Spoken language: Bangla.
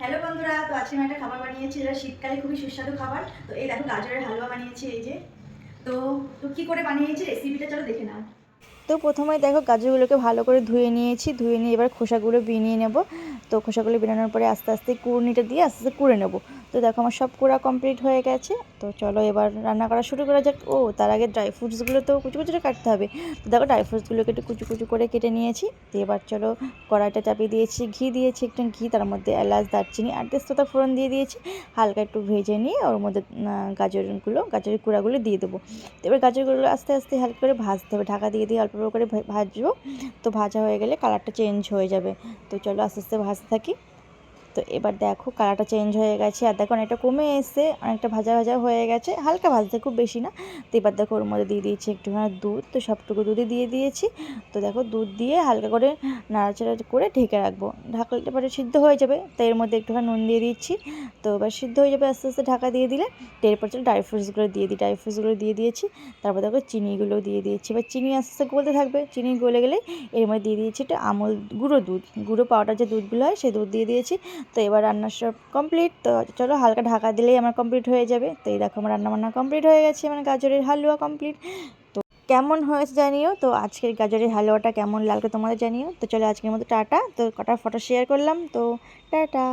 হ্যালো বন্ধুরা, তো আজকে আমি একটা খাবার বানিয়েছি যেটা শীতকালে খুবই সুস্বাদু খাবার। তো এই দেখো গাজরের হালুয়া বানিয়েছি এই যে। তো তো কি করে বানিয়েছি রেসিপিটা চলো দেখে নাও। তো প্রথমেই দেখো গাজরগুলোকে ভালো করে ধুয়ে নিয়েছি, ধুয়ে নিয়ে এবার খোসাগুলো বিনিয়ে নেব। তো খোসাগুলো বিনানোর পরে আস্তে আস্তে কুড়ুনিটা দিয়ে আস্তে আস্তে কুড়ে নেব। তো দেখো আমার সব কুড়া কমপ্লিট হয়ে গেছে। তো চলো এবার রান্না করা শুরু করা যাক। ও তার আগে ড্রাই ফ্রুটসগুলো তো কুচু কুচু করে কাটতে হবে। তো দেখো ড্রাই ফ্রুটসগুলোকে একটু কুচু কুচু করে কেটে নিয়েছি। তো এবার চলো কড়াইটা চাপিয়ে দিয়েছি, ঘি দিয়েছি, একটু ঘি, তার মধ্যে এলাচ, দারচিনি আর তেজপাতা ফোড়ন দিয়ে দিয়েছি। হালকা একটু ভেজে নিয়ে ওর মধ্যে গাজরের কুড়াগুলো দিয়ে দেবো। এবার গাজরগুলো আস্তে আস্তে হালকা করে ভাজতে হবে, ঢাকা দিয়ে দিয়ে অল্প অল্প করে ভাজবো। তো ভাজা হয়ে গেলে কালারটা চেঞ্জ হয়ে যাবে। তো চলো আস্তে আস্তে ভাজতে থাকি। তো এবার দেখো কালারটা চেঞ্জ হয়ে গেছে, আর দেখো অনেকটা কমে এসে, অনেকটা ভাজা ভাজা হয়ে গেছে, হালকা ভাজতে, খুব বেশি না। তো এবার দেখো ওর মধ্যে দিয়ে দিয়েছি একটুখানি দুধ, তো সবটুকু দুধই দিয়ে দিয়েছি। তো দেখো দুধ দিয়ে হালকা করে নাড়াচাড়া করে ঢেকে রাখবো, ঢাকলে পরে সিদ্ধ হয়ে যাবে। তো এর মধ্যে একটুখানি নুন দিয়ে দিচ্ছি। তো এবার সিদ্ধ হয়ে যাবে আস্তে আস্তে ঢাকা দিয়ে দিলে। তো এরপর চলো ড্রাই ফ্রুটসগুলো দিয়ে দিই, ড্রাই ফ্রুটসগুলো দিয়ে দিয়েছি। তারপর দেখো চিনিগুলো দিয়ে দিয়েছি, এবার চিনি আস্তে আস্তে গলতে থাকবে, চিনি গলে গেলে এর মধ্যে দিয়ে দিয়েছি একটা আমুল গুঁড়ো দুধ, গুঁড়ো পাউডার যে দুধগুলো হয় সেই দুধ দিয়ে দিয়েছি। তো এবার রান্নার সব কমপ্লিট। তো চলো হালকা ঢাকা দিলেই আমার কমপ্লিট হয়ে যাবে। তো এই দেখো আমার রান্নাবান্না কমপ্লিট হয়ে গেছে, মানে গাজরের হালুয়া কমপ্লিট। তো কেমন হয়েছে জানিও, তো আজকের গাজরের হালুয়াটা কেমন লাগলো তোমাদের জানিও। তো চলো আজকের মতো টাটা। তো কটা ফটো শেয়ার করলাম, তো টাটা।